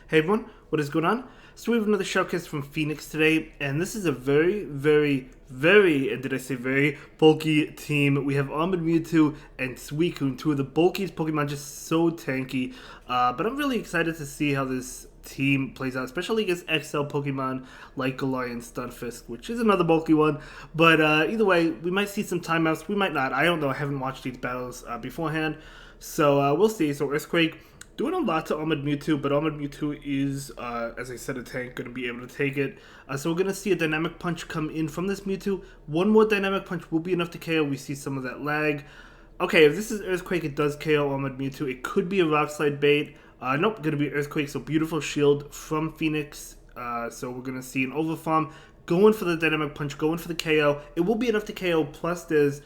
Hey everyone, what is going on? So we have another showcase from Phoenix today, and this is a very, and did I say very, bulky team. We have Armored Mewtwo and Suicune, two of the bulkiest Pokemon, just so tanky. But I'm really excited to see how this team plays out, especially against XL Pokemon like Galarian Stunfisk, which is another bulky one. But either way, we might see some timeouts, we might not. I don't know, I haven't watched these battles beforehand. So we'll see. So Earthquake doing a lot to Armored Mewtwo, but Armored Mewtwo is, as I said, a tank, going to be able to take it. So we're going to see a Dynamic Punch come in from this Mewtwo. One more Dynamic Punch will be enough to KO. We see some of that lag. Okay, if this is Earthquake, it does KO Armored Mewtwo. It could be a Rock Slide bait. Nope, going to be Earthquake, so beautiful shield from Phoenix. So we're going to see an Overfarm going for the Dynamic Punch, going for the KO. It will be enough to KO, plus there's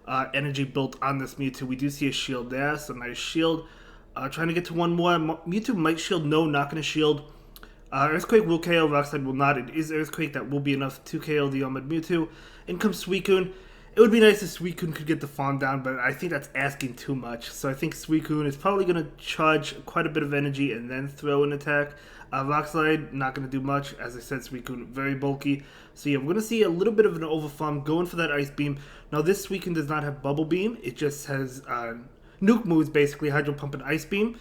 energy built on this Mewtwo. We do see a shield there, so nice shield. Trying to get to one more. Mewtwo might shield. No, not going to shield. Earthquake will KO. Rockslide will not. It is Earthquake. That will be enough to KO the Armored Mewtwo. In comes Suicune. It would be nice if Suicune could get the farm down, but I think that's asking too much. So I think Suicune is probably going to charge quite a bit of energy and then throw an attack. Rockslide, not going to do much. As I said, Suicune, very bulky. So yeah, we're going to see a little bit of an overfarm going for that Ice Beam. Now this Suicune does not have Bubble Beam. It just has nuke moves, basically, Hydro Pump and Ice Beam.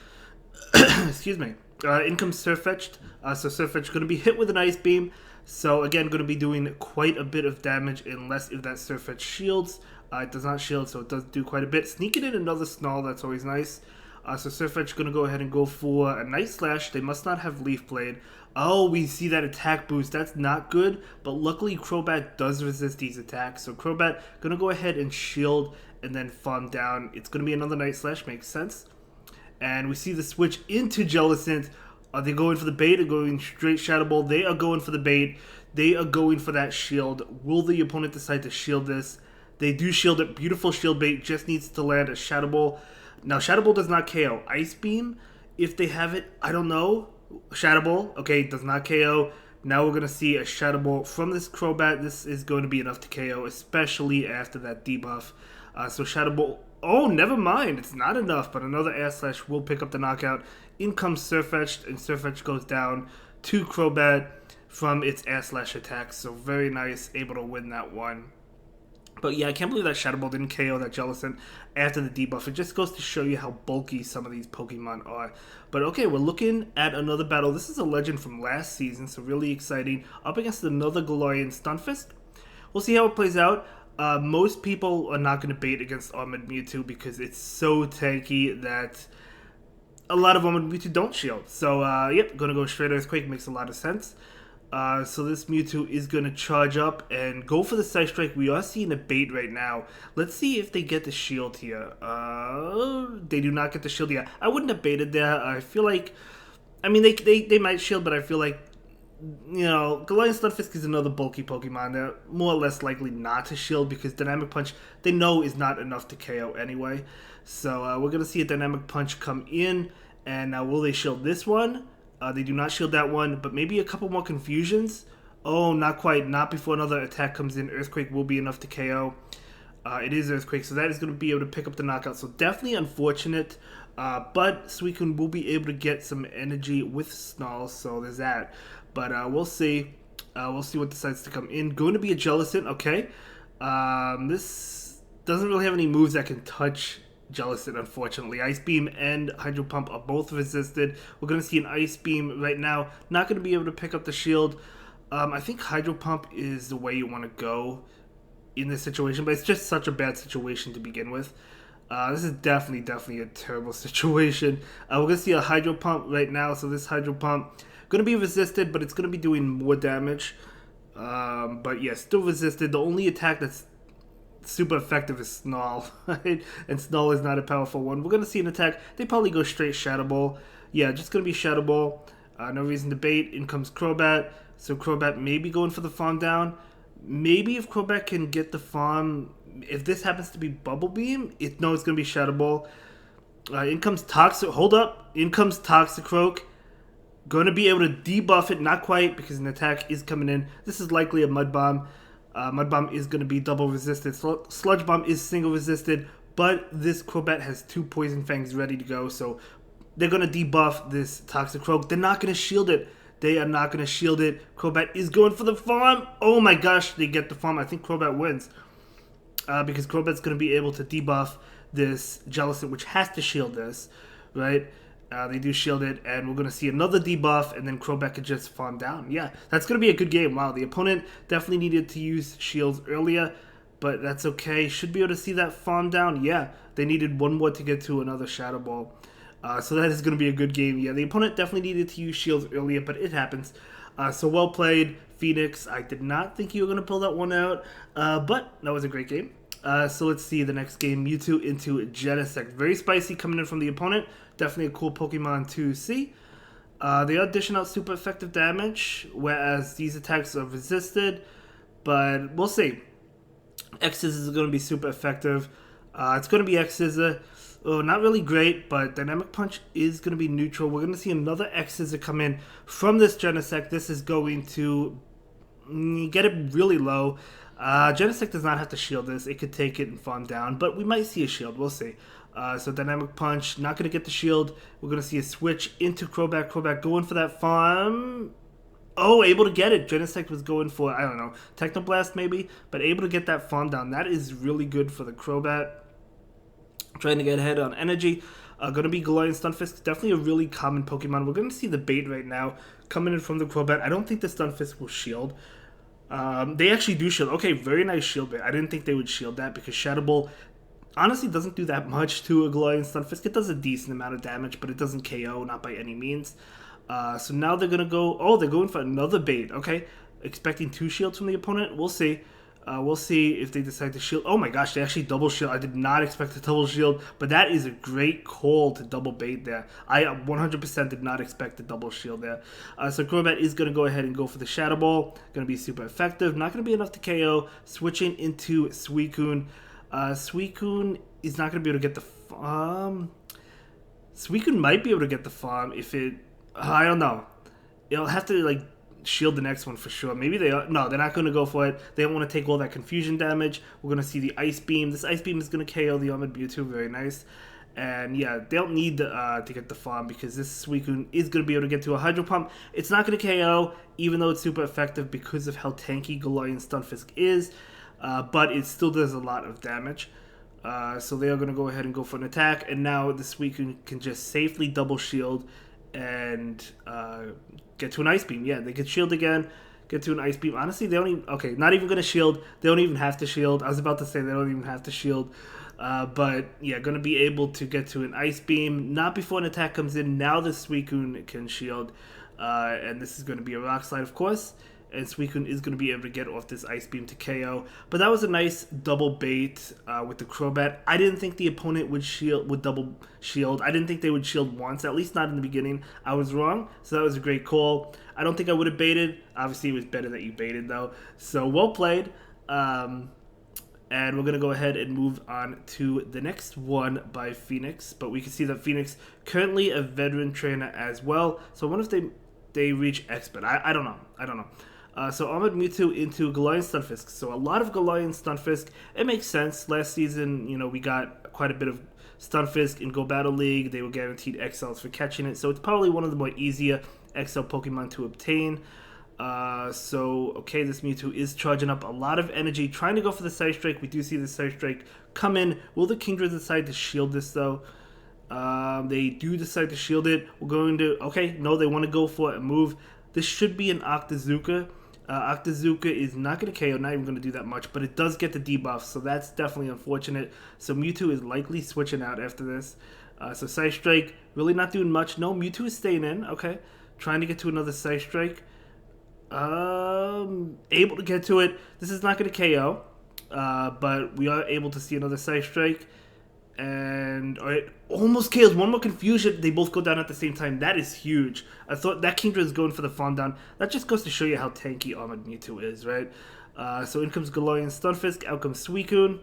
Excuse me. In comes Surfetched. So Surfetched going to be hit with an Ice Beam. So again, going to be doing quite a bit of damage unless if that Surfetched shields. It does not shield, so it does do quite a bit. Sneaking in another Snarl, that's always nice. So Surfetched going to go ahead and go for a Night Slash. They must not have Leaf Blade. Oh, we see that attack boost. That's not good, but luckily Crobat does resist these attacks. So Crobat going to go ahead and shield and then farm down. It's going to be another Night Slash, makes sense. And we see the switch into Jellicent. Are they going for the bait or going straight Shadow Ball? They are going for the bait. They are going for that shield. Will the opponent decide to shield this? They do shield it. Beautiful shield bait. Just needs to land a Shadow Ball. Now, Shadow Ball does not KO. Ice Beam, if they have it, I don't know. Shadow Ball, okay, does not KO. Now we're going to see a Shadow Ball from this Crobat. This is going to be enough to KO, especially after that debuff. So Shadow Ball, oh, never mind. It's not enough, but another Air Slash will pick up the knockout. In comes Surfetched, and Surfetched goes down to Crobat from its Air Slash attack. So very nice, able to win that one. But yeah, I can't believe that Shadow Ball didn't KO that Jellicent after the debuff. It just goes to show you how bulky some of these Pokemon are. But okay, we're looking at another battle. This is a legend from last season, so really exciting. Up against another Galarian Stunfisk. We'll see how it plays out. Most people are not going to bait against Armored Mewtwo because it's so tanky that a lot of Armored Mewtwo don't shield. So, yep, going to go straight Earthquake. Makes a lot of sense. So this Mewtwo is going to charge up and go for the Side Strike. We are seeing a bait right now. Let's see if they get the shield here. They do not get the shield yet. I wouldn't have baited there. I feel like, I mean, they might shield, but I feel like, you know, Galarian Stunfisk is another bulky Pokemon. They're more or less likely not to shield because Dynamic Punch, they know, is not enough to KO anyway. So we're going to see a Dynamic Punch come in, and will they shield this one? They do not shield that one, but maybe a couple more confusions. Oh, not quite. Not before another attack comes in. Earthquake will be enough to KO. It is Earthquake, so that is going to be able to pick up the knockout. So definitely unfortunate, but Suicune will be able to get some energy with Snarl, so there's that. But we'll see. We'll see what decides to come in. Going to be a Jellicent, okay. This doesn't really have any moves that can touch Jellicent, unfortunately. Ice Beam and Hydro Pump are both resisted. We're going to see an Ice Beam right now. Not going to be able to pick up the shield. I think Hydro Pump is the way you want to go in this situation, but it's just such a bad situation to begin with. This is definitely a terrible situation. We're going to see a Hydro Pump right now. So this Hydro Pump going to be resisted, but it's going to be doing more damage. But yeah, still resisted. The only attack that's super effective is Snarl, right? And Snarl is not a powerful one. We're going to see an attack. They probably go straight Shadow Ball. Yeah, just going to be Shadow Ball. No reason to bait. In comes Crobat. So Crobat may be going for the farm down. Maybe if Crobat can get the farm, if this happens to be Bubble Beam, it's going to be Shadow Ball. In comes Toxic. Hold up. In comes Toxicroak. Going to be able to debuff it. Not quite, because an attack is coming in. This is likely a Mud Bomb. Mud Bomb is going to be double resisted. Sludge Bomb is single resisted, but this Crobat has two Poison Fangs ready to go, so they're going to debuff this Toxic Rogue. They're not going to shield it. They are not going to shield it. Crobat is going for the farm. Oh my gosh, they get the farm. I think Crobat wins. Because Crobat's going to be able to debuff this Jellicent, which has to shield this, right? They do shield it, and we're going to see another debuff, and then Crobat can just farm down. Yeah, that's going to be a good game. Wow, the opponent definitely needed to use shields earlier, but that's okay. Should be able to see that farm down. Yeah, they needed one more to get to another Shadow Ball. So that is going to be a good game. Yeah, the opponent definitely needed to use shields earlier, but it happens. So well played, Phoenix. I did not think you were going to pull that one out, but that was a great game. So let's see the next game. Mewtwo into Genesect. Very spicy coming in from the opponent. Definitely a cool Pokemon to see. They are dishing out super effective damage, whereas these attacks are resisted. But we'll see. X-Scissor is going to be super effective. It's going to be X-Scissor. Oh, not really great, but Dynamic Punch is going to be neutral. We're going to see another X-Scissor come in from this Genesect. This is going to get it really low. Genesect does not have to shield this. It could take it and farm down, but we might see a shield. We'll see. So Dynamic Punch, not going to get the shield. We're going to see a switch into Crobat. Crobat going for that farm. Oh, able to get it. Genesect was going for, I don't know, Technoblast maybe, but able to get that farm down. That is really good for the Crobat. Trying to get ahead on energy. Going to be Galarian Stunfisk. Definitely a really common Pokemon. We're going to see the bait right now coming in from the Crobat. I don't think the Stunfisk will shield. They actually do shield. Okay, very nice shield bait. I didn't think they would shield that because Shadow Ball honestly doesn't do that much to a Galarian Stunfisk. It does a decent amount of damage, but it doesn't KO, not by any means. So now they're going to go... Oh, they're going for another bait. Okay, expecting 2 shields from the opponent. We'll see. We'll see if they decide to shield. Oh my gosh, they actually double shield. I did not expect a double shield, but that is a great call to double bait there. I 100% did not expect a double shield there. So Crobat is going to go ahead and go for the Shadow Ball. Going to be super effective. Not going to be enough to KO. Switching into Suicune. Suicune is not going to be able to get the farm. Suicune might be able to get the farm if it... I don't know. It'll have to, like, shield the next one for sure. Maybe they are. No, they're not going to go for it. They don't want to take all that confusion damage. We're going to see the Ice Beam. This Ice Beam is going to KO the Armored Mewtwo. Very nice. And yeah, they don't need to get the farm because this Suicune is going to be able to get to a Hydro Pump. It's not going to KO, even though it's super effective because of how tanky Galarian Stunfisk is. But it still does a lot of damage. So they are going to go ahead and go for an attack. And now the Suicune can just safely double shield and get to an Ice Beam. Yeah, they could shield again, get to an Ice Beam. Honestly, they don't even... Okay, not even going to shield. They don't even have to shield. I was about to say they don't even have to shield. But, yeah, going to be able to get to an Ice Beam. Not before an attack comes in. Now the Suicune can shield. And this is going to be a Rock Slide, of course. And Suicune is going to be able to get off this Ice Beam to KO. But that was a nice double bait with the Crobat. I didn't think the opponent would double shield. I didn't think they would shield once, at least not in the beginning. I was wrong, so that was a great call. I don't think I would have baited. Obviously, it was better that you baited, though. So, well played. And we're going to go ahead and move on to the next one by Phoenix. But we can see that Phoenix currently a veteran trainer as well. So, I wonder if they reach Expert. I don't know. I don't know. So Armored Mewtwo into Galarian Stunfisk. So a lot of Galarian Stunfisk. It makes sense. Last season, you know, we got quite a bit of Stunfisk in Go Battle League. They were guaranteed XLs for catching it. So it's probably one of the more easier XL Pokemon to obtain. Okay, this Mewtwo is charging up a lot of energy, trying to go for the Side Strike. We do see the Side Strike come in. Will the Kingdra decide to shield this, though? They do decide to shield it. We're going to... Okay, no, they want to go for a move. This should be an Octazooka. Octazooka is not going to KO, not even going to do that much, but it does get the debuff, so that's definitely unfortunate. So Mewtwo is likely switching out after this. So Side Strike, really not doing much. No, Mewtwo is staying in, okay. Trying to get to another Side Strike. Able to get to it. This is not going to KO, but we are able to see another Side Strike. And it almost kills. One more confusion. They both go down at the same time. That is huge. I thought that Kingdra is going for the farm down. That just goes to show you how tanky Armored Mewtwo is, right? So in comes Galarian Stunfisk. Out comes Suicune.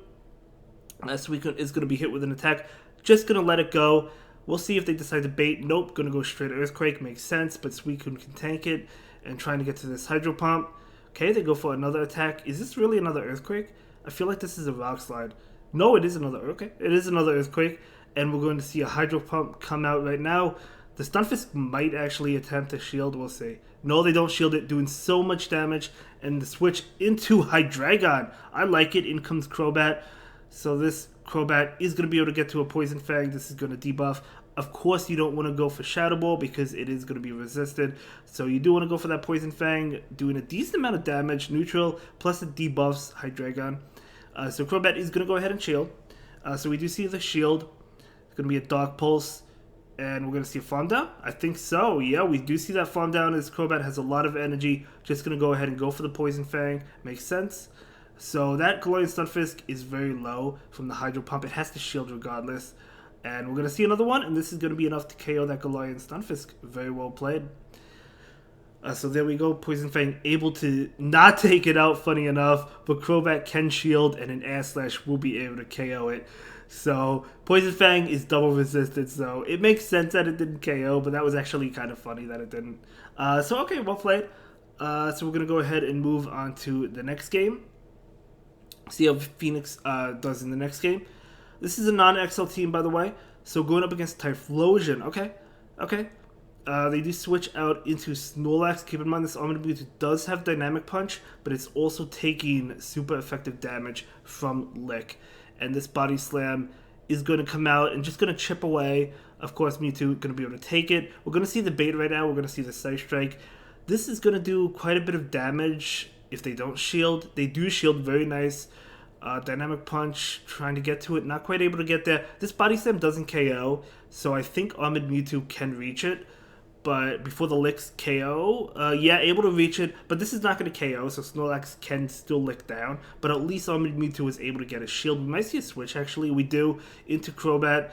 Suicune is going to be hit with an attack. Just going to let it go. We'll see if they decide to bait. Nope. Going to go straight Earthquake. Makes sense. But Suicune can tank it. And trying to get to this Hydro Pump. Okay, they go for another attack. Is this really another Earthquake? I feel like this is a Rock Slide. No, it is another... Okay, it is another Earthquake. and we're going to see a Hydro Pump come out right now. The Stunfisk might actually attempt to shield, we'll see. No, they don't shield it, doing so much damage. And the switch into Hydreigon. I like it. In comes Crobat. So this Crobat is going to be able to get to a Poison Fang. This is going to debuff. Of course, you don't want to go for Shadow Ball because it is going to be resisted. So you do want to go for that Poison Fang, doing a decent amount of damage, neutral, plus it debuffs Hydreigon. So Crobat is going to go ahead and shield. So we do see the shield. It's going to be a Dark Pulse. And we're going to see a Farm Down? I think so. Yeah, we do see that Farm Down as Crobat has a lot of energy. Just going to go ahead and go for the Poison Fang. Makes sense. So that Galarian Stunfisk is very low from the Hydro Pump. It has to shield regardless. And we're going to see another one. And this is going to be enough to KO that Galarian Stunfisk. Very well played. So there we go. Poison Fang able to not take it out, funny enough. But Crobat can shield and an Air Slash will be able to KO it. So, Poison Fang is double resisted, so it makes sense that it didn't KO, but that was actually kind of funny that it didn't. So, okay, well played. So, we're going to go ahead and move on to the next game. See how Phoenix does in the next game. This is a non-XL team, by the way. So, going up against Typhlosion. Okay. They do switch out into Snorlax. Keep in mind, this Mewtwo does have Dynamic Punch, but it's also taking super effective damage from Lick. And this Body Slam is going to come out and just going to chip away. Of course, Mewtwo going to be able to take it. We're going to see the bait right now. We're going to see the Side Strike. This is going to do quite a bit of damage if they don't shield. They do shield, very nice. Dynamic Punch, trying to get to it. Not quite able to get there. This Body Slam doesn't KO, so I think Mewtwo can reach it. But before the Licks KO, yeah, able to reach it, but this is not going to KO, so Snorlax can still lick down, but at least Mewtwo was able to get a shield. We might see a switch, actually, we do, into Crobat.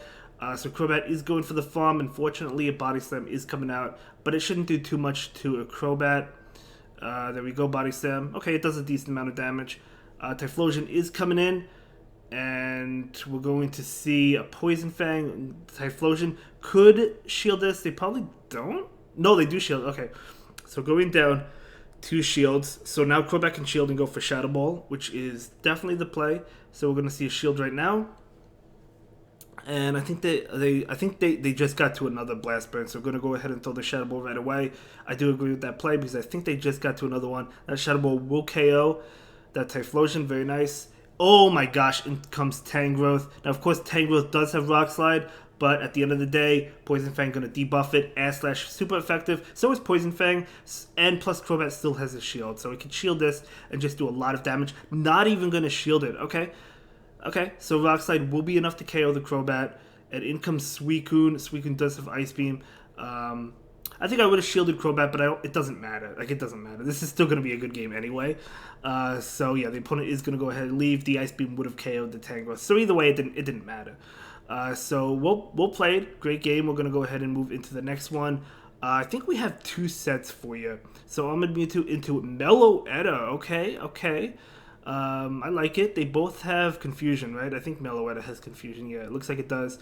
So Crobat is going for the farm. Unfortunately, a Body Slam is coming out, but it shouldn't do too much to a Crobat. There we go, Body Slam. Okay, it does a decent amount of damage. Typhlosion is coming in, and we're going to see a Poison Fang. Typhlosion could shield this. They probably don't. No, they do shield. Okay, so going down 2 shields. So now Crobat can shield and go for Shadow Ball, which is definitely the play. So we're going to see a shield right now. And I think they just got to another Blast Burn, so we're going to go ahead and throw the Shadow Ball right away. I do agree with that play because I think they just got to another one. That Shadow Ball will KO that Typhlosion. Very nice. Oh my gosh, in comes Tangrowth. Now, of course, Tangrowth does have Rock Slide, but at the end of the day, Poison Fang going to debuff it. Air Slash, super effective. So is Poison Fang, and plus Crobat still has a shield, so it can shield this and just do a lot of damage. Not even going to shield it, okay? Okay, so Rock Slide will be enough to KO the Crobat, and in comes Suicune. Suicune does have Ice Beam. I think I would have shielded Crobat, but it doesn't matter. Like, it doesn't matter. This is still going to be a good game anyway. So, yeah, the opponent is going to go ahead and leave. The Ice Beam would have KO'd the Tangrowth. So, either way, it didn't matter. So, we'll play it. Great game. We're going to go ahead and move into the next one. I think we have 2 sets for you. So, Mewtwo into Meloetta. Okay. I like it. They both have Confusion, right? I think Meloetta has Confusion. Yeah, it looks like it does.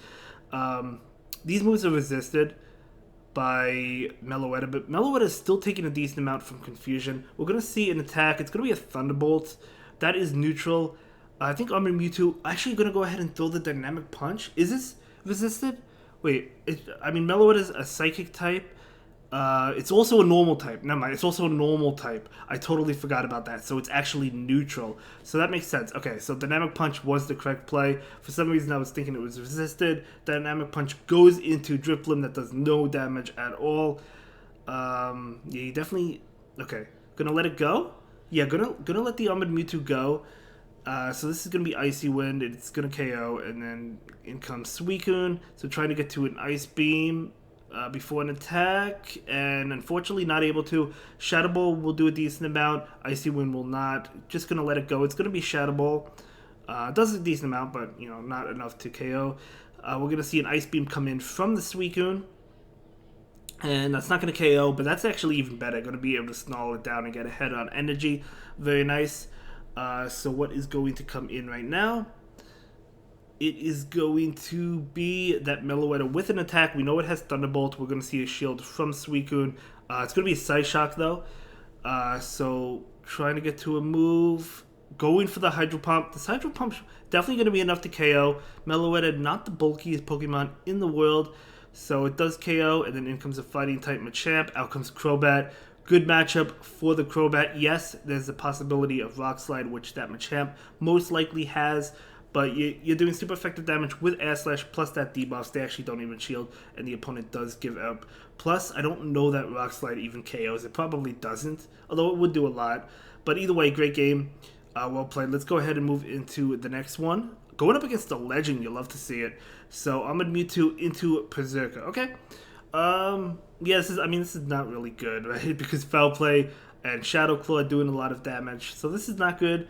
These moves are resisted by Meloetta, but Meloetta is still taking a decent amount from Confusion. We're going to see an attack. It's going to be a Thunderbolt. That is neutral. I think Mewtwo actually going to go ahead and throw the Dynamic Punch. Is this resisted? Wait, Meloetta is a Psychic type. It's also a normal type. Never mind, it's also a normal type. I totally forgot about that. So it's actually neutral. So that makes sense. Okay, so Dynamic Punch was the correct play. For some reason, I was thinking it was resisted. Dynamic Punch goes into Drifloon that does no damage at all. Yeah, you definitely... Okay, gonna let it go? Yeah, gonna let the Mewtwo go. So this is gonna be Icy Wind. It's gonna KO, and then in comes Suicune. So trying to get to an Ice Beam before an attack, and unfortunately not able to. Shadow Ball will do a decent amount. Icy Wind will not. Just going to let it go. It's going to be Shadow Ball. Does a decent amount, but not enough to KO. We're going to see an Ice Beam come in from the Suicune, and that's not going to KO, but that's actually even better. Going to be able to snarl it down and get ahead on energy. Very nice. So what is going to come in right now? It is going to be that Meloetta with an attack. We know it has Thunderbolt. We're going to see a shield from Suicune. It's going to be a Psy Shock, though. So trying to get to a move. Going for the Hydro Pump. This Hydro Pump's definitely going to be enough to KO. Meloetta, not the bulkiest Pokemon in the world, so it does KO, and then in comes a Fighting type Machamp. Out comes Crobat. Good matchup for the Crobat. Yes, there's a possibility of Rock Slide, which that Machamp most likely has, but you're doing super effective damage with Air Slash plus that debuffs. They actually don't even shield, and the opponent does give up. Plus, I don't know that Rock Slide even KOs. It probably doesn't, although it would do a lot. But either way, great game. Well played. Let's go ahead and move into the next one. Going up against the Legend, you'll love to see it. So, Armored Mewtwo into Berserker. Okay. Yeah, this is not really good, right? Because Foul Play and Shadow Claw are doing a lot of damage. So this is not good.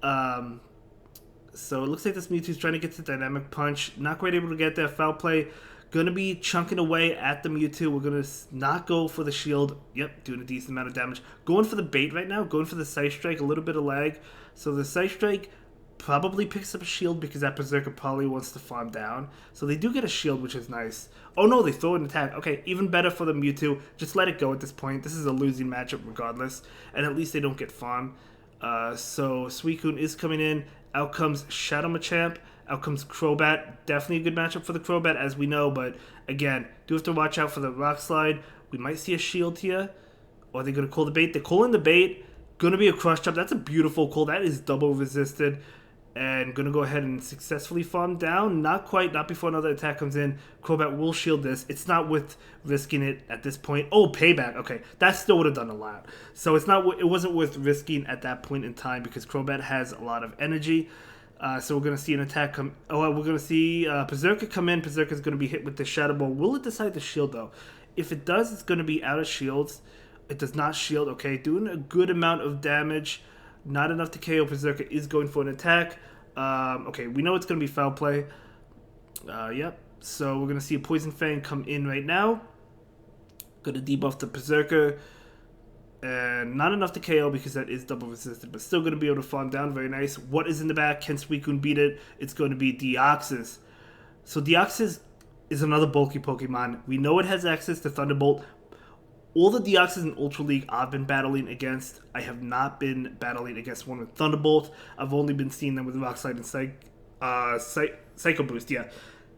So it looks like this Mewtwo's trying to get to Dynamic Punch. Not quite able to get there. Foul Play. Gonna be chunking away at the Mewtwo. We're gonna not go for the shield. Yep, doing a decent amount of damage. Going for the bait right now. Going for the Side Strike. A little bit of lag. So the Side Strike probably picks up a shield because that Berserker probably wants to farm down. So they do get a shield, which is nice. Oh no, they throw an attack. Okay, even better for the Mewtwo. Just let it go at this point. This is a losing matchup regardless. And at least they don't get farm. So Suicune is coming in. Out comes Shadow Machamp. Out comes Crobat. Definitely a good matchup for the Crobat, as we know. But again, do have to watch out for the Rock Slide. We might see a shield here. Or are they going to call the bait? They're calling the bait. Going to be a Crush Chop. That's a beautiful call. That is double resisted. And going to go ahead and successfully farm down. Not quite. Not before another attack comes in. Crobat will shield this. It's not worth risking it at this point. Oh, payback. Okay. That still would have done a lot. So it wasn't worth risking at that point in time because Crobat has a lot of energy. So we're going to see an attack come. Oh, we're going to see Berserker come in. Berserker's going to be hit with the Shadow Ball. Will it decide to shield, though? If it does, it's going to be out of shields. It does not shield. Okay, doing a good amount of damage. Not enough to KO. Berserker is going for an attack. Okay, we know it's going to be Foul Play. Yep. So we're going to see a Poison Fang come in right now. Going to debuff the Berserker. And not enough to KO because that is double resisted, but still going to be able to farm down. Very nice. What is in the back? Can Suicune beat it? It's going to be Deoxys. So Deoxys is another bulky Pokemon. We know it has access to Thunderbolt. All the Deoxys in Ultra League I've been battling against, I have not been battling against one with Thunderbolt. I've only been seeing them with Rock Slide and Psycho Boost, yeah.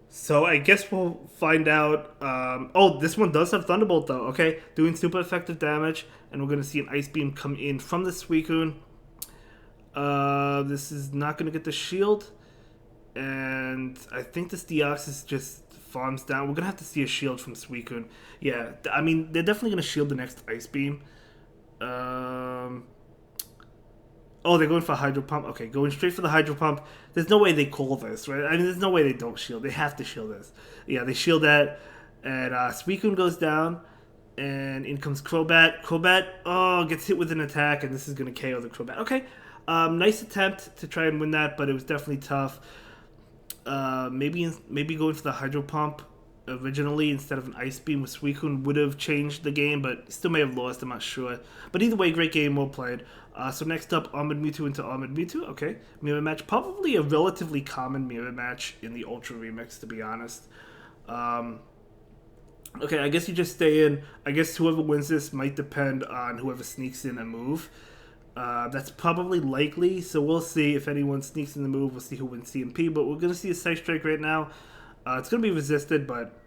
So I guess we'll find out. Oh, this one does have Thunderbolt, though. Okay, doing super effective damage. And we're going to see an Ice Beam come in from the Suicune. This is not going to get the shield. And I think this Deoxys just farms down. We're going to have to see a shield from Suicune. Yeah, I mean, they're definitely going to shield the next Ice Beam. Oh, they're going for Hydro Pump. Okay, going straight for the Hydro Pump. There's no way they call this, right? I mean, there's no way they don't shield. They have to shield this. Yeah, they shield that. And Suicune goes down. And in comes Crobat. Crobat, oh, gets hit with an attack. And this is going to KO the Crobat. Okay, nice attempt to try and win that. But it was definitely tough. Maybe going for the Hydro Pump originally instead of an Ice Beam with Suicune would have changed the game, but still may have lost, I'm not sure. But either way, great game, well played. So next up, Armored Mewtwo into Armored Mewtwo. Okay, mirror match. Probably a relatively common mirror match in the Ultra Remix, to be honest. Okay, I guess you just stay in. I guess whoever wins this might depend on whoever sneaks in a move. That's probably likely, so we'll see if anyone sneaks in the move. We'll see who wins CMP, but we're going to see a Side Strike right now. It's going to be resisted, but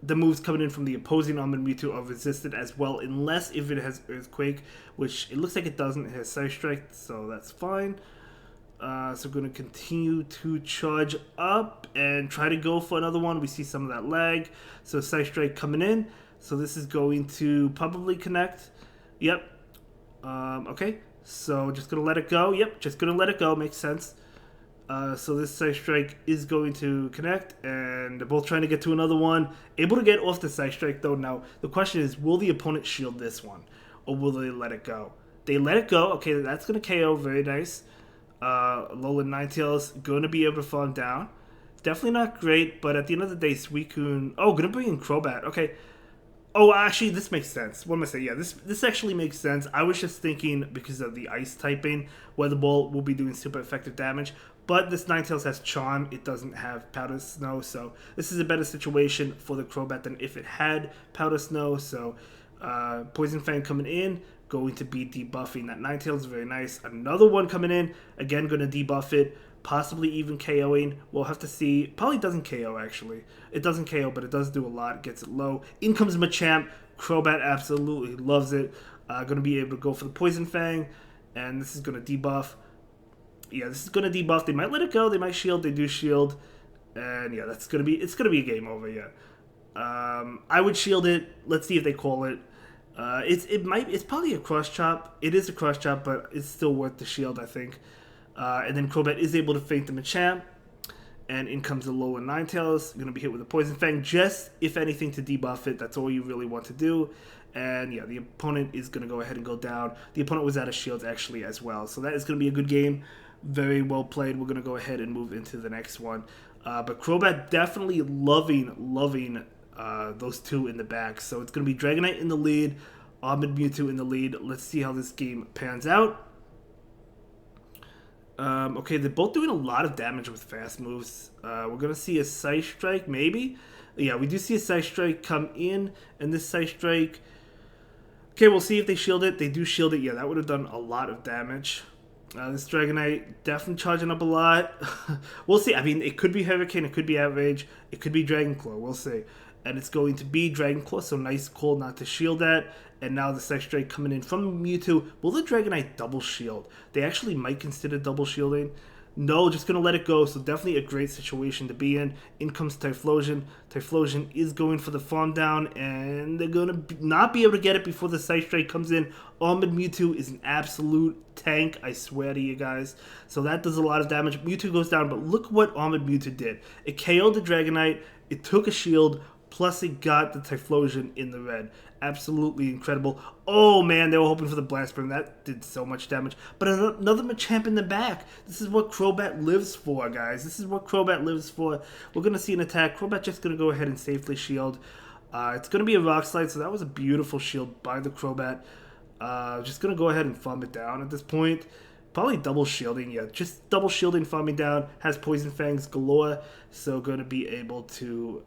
the moves coming in from the opposing Armored Mewtwo are resisted as well, unless if it has Earthquake, which it looks like it doesn't. It has Side Strike, so that's fine. So we're going to continue to charge up and try to go for another one. We see some of that lag. So Side Strike coming in. So this is going to probably connect. Yep. Okay. So just going to let it go. Yep, just going to let it go. Makes sense. So this Side Strike is going to connect, and they're both trying to get to another one. Able to get off the Side Strike, though. Now, the question is, will the opponent shield this one, or will they let it go? They let it go. Okay, that's going to KO. Very nice. Alolan Ninetales going to be able to farm down. Definitely not great, but at the end of the day, Suicune... Oh, going to bring in Crobat. Okay. Oh, actually, this makes sense. What am I saying? Yeah, this actually makes sense. I was just thinking because of the Ice typing, Weather Ball will be doing super effective damage. But this Ninetales has Charm. It doesn't have Powder Snow, so this is a better situation for the Crobat than if it had Powder Snow. So Poison Fang coming in, going to be debuffing that Ninetales, very nice. Another one coming in, again going to debuff it, possibly even KOing. We'll have to see. Probably doesn't KO actually. It doesn't KO, but it does do a lot. It gets it low. In comes Machamp. Crobat absolutely loves it. Going to be able to go for the Poison Fang, and this is going to debuff. Yeah, this is going to debuff. They might let it go. They might shield. They do shield, and yeah, it's going to be a game over. Yeah, I would shield it. Let's see if they call it. It's probably a cross chop. It is a cross chop, but it's still worth the shield, I think. And then Crobat is able to feint the Machamp, and in comes the lower Ninetales. Going to be hit with a Poison Fang, just if anything to debuff it. That's all you really want to do. And yeah, the opponent is going to go ahead and go down. The opponent was out of shields actually as well, so that is going to be a good game. Very well played. We're going to go ahead and move into the next one. But Crobat definitely loving those two in the back. So it's going to be Dragonite in the lead, Almond Mewtwo in the lead. Let's see how this game pans out. Okay, they're both doing a lot of damage with fast moves. We're going to see a Psy Strike, maybe? Yeah, we do see a Psy Strike come in, and this Psy Strike... Okay, we'll see if they shield it. They do shield it. Yeah, that would have done a lot of damage. This Dragonite definitely charging up a lot. We'll see. I mean, it could be Hurricane, it could be Outrage, it could be Dragon Claw. We'll see. And it's going to be Dragon Claw, so nice call not to shield that. And now the Psy Strike coming in from Mewtwo. Will the Dragonite double shield? They actually might consider double shielding. No, just going to let it go. So definitely a great situation to be in. In comes Typhlosion. Typhlosion is going for the farm down, and they're going to not be able to get it before the Psy Strike comes in. Almond Mewtwo is an absolute tank, I swear to you guys. So that does a lot of damage. Mewtwo goes down, but look what Almond Mewtwo did. It KO'd the Dragonite, it took a shield, plus it got the Typhlosion in the red. Absolutely incredible. Oh man, they were hoping for the Blast Burn. That did so much damage. But another Machamp in the back. This is what Crobat lives for, guys. This is what Crobat lives for. We're going to see an attack. Crobat just going to go ahead and safely shield. It's going to be a Rock Slide, so that was a beautiful shield by the Crobat. Just going to go ahead and farm it down at this point. Probably double shielding, yeah. Just double shielding, farming down. Has Poison Fangs galore, so going to be able to...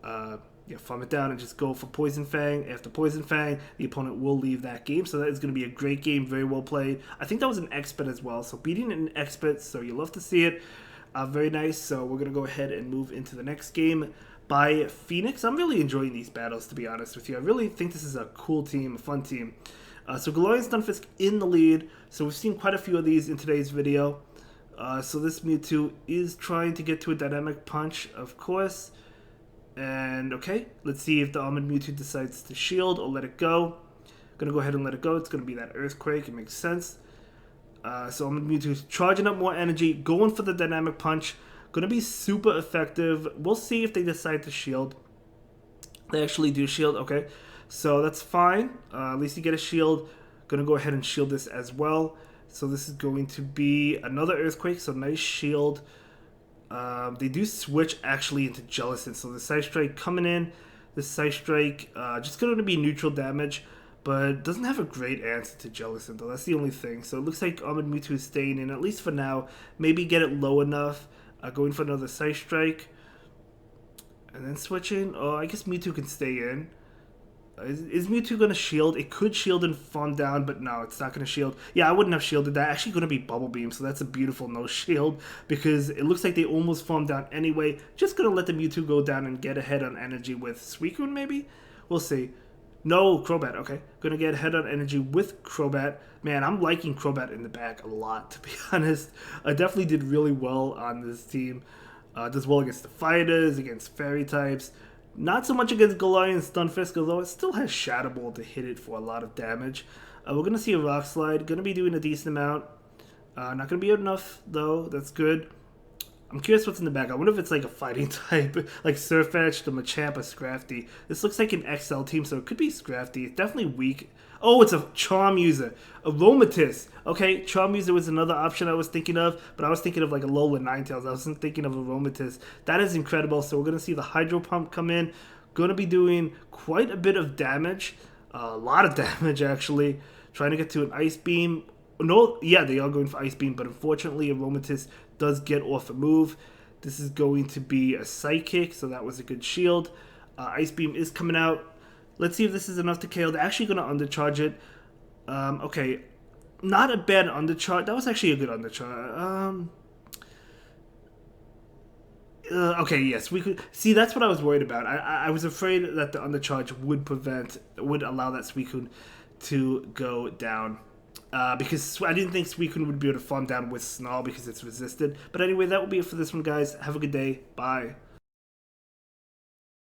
farm it down and just go for Poison Fang. After Poison Fang, the opponent will leave that game. So that is going to be a great game, very well played. I think that was an expert as well. So beating an expert, so you love to see it. Very nice. So we're going to go ahead and move into the next game by Phoenix. I'm really enjoying these battles, to be honest with you. I really think this is a cool team, a fun team. So Galarian Stunfisk in the lead. So we've seen quite a few of these in today's video. So this Mewtwo is trying to get to a Dynamic Punch, of course. And okay, let's see if the Almond Mewtwo decides to shield or let it go. Gonna go ahead and let it go. It's gonna be that Earthquake. It makes sense. So Almond Mewtwo's charging up more energy, going for the Dynamic Punch. Gonna be super effective. We'll see if they decide to shield. They actually do shield. Okay, so that's fine. At least you get a shield. Gonna go ahead and shield this as well. So this is going to be another Earthquake. So nice shield. They do switch actually into Jellicent, so the Psy Strike coming in, the Psy Strike just going to be neutral damage, but doesn't have a great answer to Jellicent though, that's the only thing. So it looks like Almond Mewtwo is staying in, at least for now, maybe get it low enough, going for another Psy Strike, and then switching. Oh, I guess Mewtwo can stay in. Is Mewtwo going to shield? It could shield and farm down, but no, it's not going to shield. Yeah, I wouldn't have shielded that. Actually going to be Bubble Beam, so that's a beautiful no shield, because it looks like they almost farmed down anyway. Just going to let the Mewtwo go down and get ahead on energy with Suicune, maybe? We'll see. No, Crobat, okay. Going to get ahead on energy with Crobat. Man, I'm liking Crobat in the back a lot, to be honest. I definitely did really well on this team. Does well against the fighters, against fairy types. Not so much against Galarian Stunfisk, although it still has Shadow Ball to hit it for a lot of damage. We're going to see a Rock Slide. Going to be doing a decent amount. Not going to be enough, though. That's good. I'm curious what's in the back. I wonder if it's like a fighting type, like Surfetch, the Machamp, or Scrafty. This looks like an XL team, so it could be Scrafty. It's definitely weak. Oh, it's a Charm User. Aromatisse. Okay, Charm User was another option I was thinking of, but I was thinking of like a Alola Ninetales. I wasn't thinking of Aromatisse. That is incredible. So we're going to see the Hydro Pump come in. Going to be doing quite a bit of damage. A lot of damage, actually. Trying to get to an Ice Beam. No, yeah, they are going for Ice Beam, but unfortunately Aromatisse does get off a move. This is going to be a Psychic, so that was a good shield. Ice Beam is coming out. Let's see if this is enough to KO. They're actually going to undercharge it. Okay. Not a bad undercharge. That was actually a good undercharge. Okay, yes, we could see. That's what I was worried about. I was afraid that the undercharge would allow that Suicune to go down. Because I didn't think Suicune would be able to farm down with Snarl because it's resisted. But anyway, that will be it for this one, guys. Have a good day. Bye.